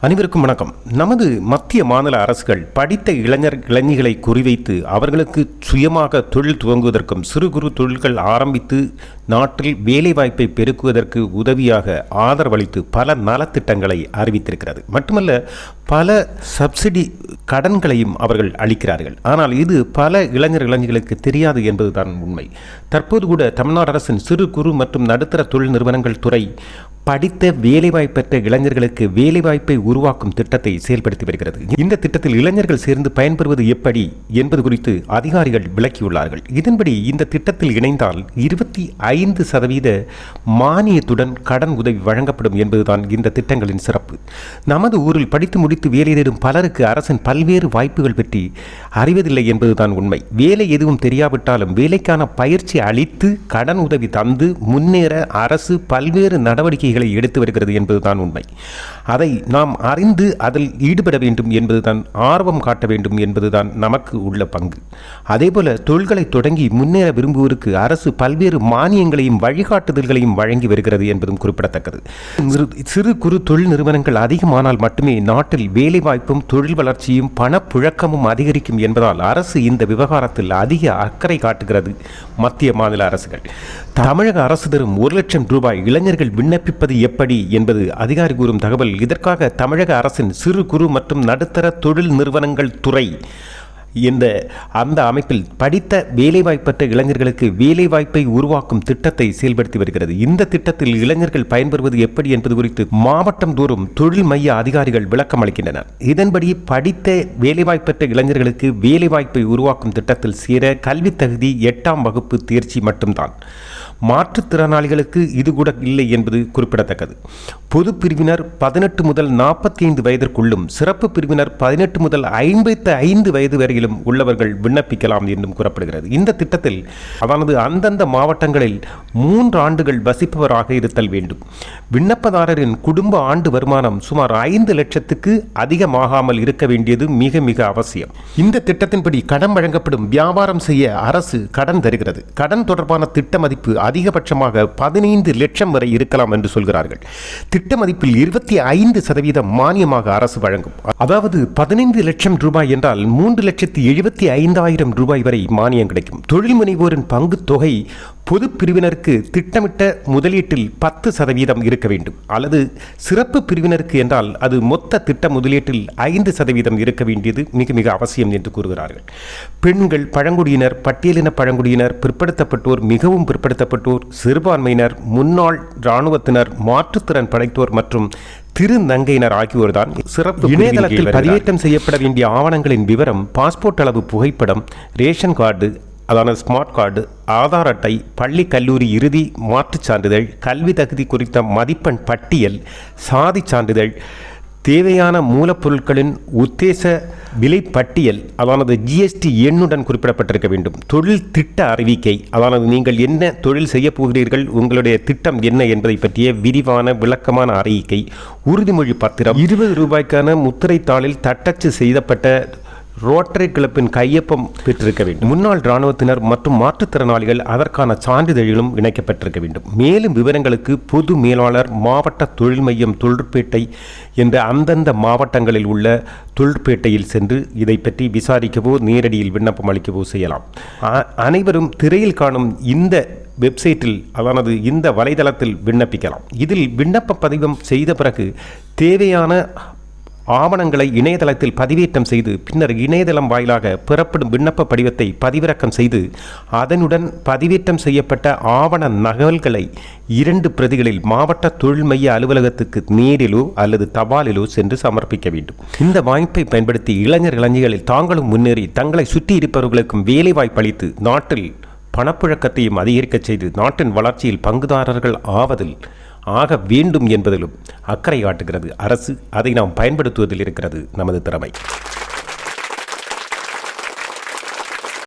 அனைவருக்கும் வணக்கம். நமது மத்திய மாநில அரசுகள் படித்த இளைஞர்களை குறிவைத்து அவர்களுக்கு சுயமாக தொழில் துவங்குவதற்கும் சிறு குறு தொழில்கள் ஆரம்பித்து நாட்டில் வேலைவாய்ப்பை பெருக்குவதற்கு உதவியாக ஆதரவளித்து பல நலத்திட்டங்களை அறிவித்திருக்கிறது. மட்டுமல்ல, பல சப்சிடி கடன்களையும் அவர்கள் அளிக்கிறார்கள். ஆனால் இது பல இளைஞர்களுக்கு தெரியாது என்பதுதான் உண்மை. தற்போது கூட தமிழ்நாடு அரசின் சிறு குறு மற்றும் நடுத்தர தொழில் நிறுவனங்கள் துறை படித்த வேலைவாய்ப்பற்ற இளைஞர்களுக்கு வேலைவாய்ப்பை உருவாக்கும் திட்டத்தை செயல்படுத்தி வருகிறது. இந்த திட்டத்தில் இளைஞர்கள் சேர்ந்து பயன்பெறுவது எப்படி என்பது குறித்து அதிகாரிகள் விளக்கியுள்ளார்கள். இதன்படி இந்த திட்டத்தில் இணைந்தால் 25% மானியத்துடன் கடன் உதவி வழங்கப்படும் என்பதுதான் இந்த திட்டங்களின் சிறப்பு. நமது ஊரில் படித்து முடித்து வேலை தேடும் பலருக்கு அரசின் பல்வேறு வாய்ப்புகள் பற்றி அறிவதில்லை என்பதுதான் உண்மை. வேலை எதுவும் தெரியாவிட்டாலும் வேலைக்கான பயிற்சி அளித்து கடன் உதவி தந்து முன்னேற அரசு பல்வேறு நடவடிக்கை எடுத்து வருகிறது என்பதுதான் உண்மை. அதை நாம் அறிந்து அதில் ஈடுபட வேண்டும் என்பதுதான், ஆர்வம் காட்ட வேண்டும் என்பதுதான் நமக்கு உள்ள பங்கு. அதேபோல தொழில்களை தொடங்கி முன்னேற விரும்புவோருக்கு அரசு பல்வேறு மானியங்களையும் வழிகாட்டுதல்களையும் வழங்கி வருகிறது என்பதும் குறிப்பிடத்தக்கது. சிறு குறு தொழில் நிறுவனங்கள் அதிகமானால் மட்டுமே நாட்டில் வேலைவாய்ப்பும் தொழில் வளர்ச்சியும் பணப்புழக்கமும் அதிகரிக்கும் என்பதால் அரசு இந்த விவகாரத்தில் அதிக அக்கறை காட்டுகிறது. மத்திய மாநில அரசுகள் தமிழக அரசு தரும் 1 லட்சம் ரூபாய் இளைஞர்கள் விண்ணப்பிப்பது எப்படி என்பது அதிகாரி கூறும் தகவல். இதற்காக தமிழக அரசின் சிறு குறு மற்றும் நடுத்தர தொழில் நிறுவனங்கள் துறை அந்த அமைப்பில் படித்த வேலைவாய்ப்பற்ற இளைஞர்களுக்கு வேலைவாய்ப்பை உருவாக்கும் திட்டத்தை செயல்படுத்தி வருகிறது. இந்த திட்டத்தில் இளைஞர்கள் பயன்பெறுவது எப்படி என்பது குறித்து மாவட்டம் தோறும் தொழில் மைய அதிகாரிகள் விளக்கம் அளிக்கின்றனர். இதன்படி படித்த வேலைவாய்ப்பற்ற இளைஞர்களுக்கு வேலைவாய்ப்பை உருவாக்கும் திட்டத்தில் சேர கல்வி தகுதி 8ஆம் வகுப்பு தேர்ச்சி மட்டும்தான். மாற்றுத்திறனாளிகளுக்கு இது கூட இல்லை என்பது குறிப்பிடத்தக்கது. பொது பிரிவினர் 18 முதல் 45 வயதிற்குள்ளும், சிறப்பு பிரிவினர் 18 முதல் 55 வயது வரையிலும் உள்ளவர்கள் விண்ணப்பிக்கலாம் என்றும் கூறப்படுகிறது. இந்த திட்டத்தில் அந்தந்த மாவட்டங்களில் 3 ஆண்டுகள் வசிப்பவராக இருத்தல் வேண்டும். விண்ணப்பதாரரின் குடும்ப ஆண்டு வருமானம் சுமார் 5 லட்சத்துக்கு அதிகமாகாமல் இருக்க வேண்டியது மிக மிக அவசியம். இந்த திட்டத்தின்படி கடன் வழங்கப்படும். வியாபாரம் செய்ய அரசு கடன் தருகிறது. கடன் தொடர்பான திட்ட மதிப்பு அதிகபட்சமாக 15 லட்சம் வரை இருக்கலாம் என்று சொல்கிறார்கள். திட்ட மதிப்பில் 25% மானியமாக அரசு வழங்கும். அதாவது 15 லட்சம் ரூபாய் என்றால் 3,75,000 ரூபாய் வரை மானியம் கிடைக்கும். தொழில் முனைவோரின் பங்கு தொகை பொது பிரிவினருக்கு திட்டமிட்ட முதலீட்டில் 10% இருக்க வேண்டும். அல்லது சிறப்பு பிரிவினருக்கு என்றால் அது மொத்த திட்ட முதலீட்டில் 5% இருக்க வேண்டியது மிக மிக அவசியம் என்று கூறுகிறார்கள். பெண்கள், பழங்குடியினர், பட்டியலின பழங்குடியினர், பிற்படுத்தப்பட்டோர், மிகவும் பிற்படுத்தப்பட்டோர், சிறுபான்மையினர், முன்னாள் இராணுவத்தினர், மாற்றுத்திறன் படைத்தோர் மற்றும் திருநங்கையினர் ஆகியோர்தான் சிறப்பு. இணையதளத்தில் பதிவேற்றம் செய்யப்பட வேண்டிய ஆவணங்களின் விவரம்: பாஸ்போர்ட் அளவு புகைப்படம், ration card, smart card, Aadhaar அட்டை, பள்ளி கல்லூரி இறுதி மாற்றுச் சான்றிதழ், கல்வி தகுதி குறித்த மதிப்பெண் பட்டியல், சாதி சான்றிதழ், தேவையான மூலப்பொருட்களின் உத்தேச விலை பட்டியல், GST எண்ணுடன் குறிப்பிடப்பட்டிருக்க வேண்டும். தொழில் திட்ட அறிவிக்கை, நீங்கள் என்ன தொழில் செய்ய போகிறீர்கள், உங்களுடைய திட்டம் என்ன என்பதை பற்றிய விரிவான விளக்கமான அறிக்கை, உறுதிமொழி பத்திரம், 20 ரூபாய்க்கான முத்திரை தாளில் தட்டச்சு செய்யப்பட்ட ரோட்டரி கிளப்பின் கையொப்பம் பெற்றிருக்க வேண்டும். முன்னாள் இராணுவத்தினர் மற்றும் மாற்றுத்திறனாளிகள் அதற்கான சான்றிதழ்களும் இணைக்கப்பட்டிருக்க வேண்டும். மேலும் விவரங்களுக்கு பொது மேலாளர், மாவட்ட தொழில் மையம், தொழிற்பேட்டை என்ற அந்தந்த மாவட்டங்களில் உள்ள தொழிற்பேட்டையில் சென்று இதை பற்றி விசாரிக்கவோ நேரடியில் விண்ணப்பம் அளிக்கவோ செய்யலாம். அனைவரும் திரையில் காணும் இந்த வெப்சைட்டில், இந்த வலைதளத்தில் விண்ணப்பிக்கலாம். இதில் விண்ணப்ப பதிவம் செய்த பிறகு தேவையான ஆவணங்களை இணையதளத்தில் பதிவேற்றம் செய்து பின்னர் இணையதளம் வாயிலாக பெறப்படும் விண்ணப்ப படிவத்தை பதிவிறக்கம் செய்து அதனுடன் பதிவேற்றம் செய்யப்பட்ட ஆவண நகல்களை 2 பிரதிகளில் மாவட்ட தொழில் மைய அலுவலகத்துக்கு நேரிலோ அல்லது தபாலிலோ சென்று சமர்ப்பிக்க வேண்டும். இந்த வாய்ப்பை பயன்படுத்தி இளைஞர்களில் தாங்களும் முன்னேறி தங்களை சுற்றி இருப்பவர்களுக்கும் வேலைவாய்ப்பு அளித்து நாட்டில் பணப்புழக்கத்தையும் அதிகரிக்க செய்து நாட்டின் வளர்ச்சியில் பங்குதாரர்கள் ஆக வேண்டும் என்பதிலும் அக்கறை காட்டுகிறது அரசு. அதை நாம் பயன்படுத்துவதில் இருக்கிறது நமது திறமை.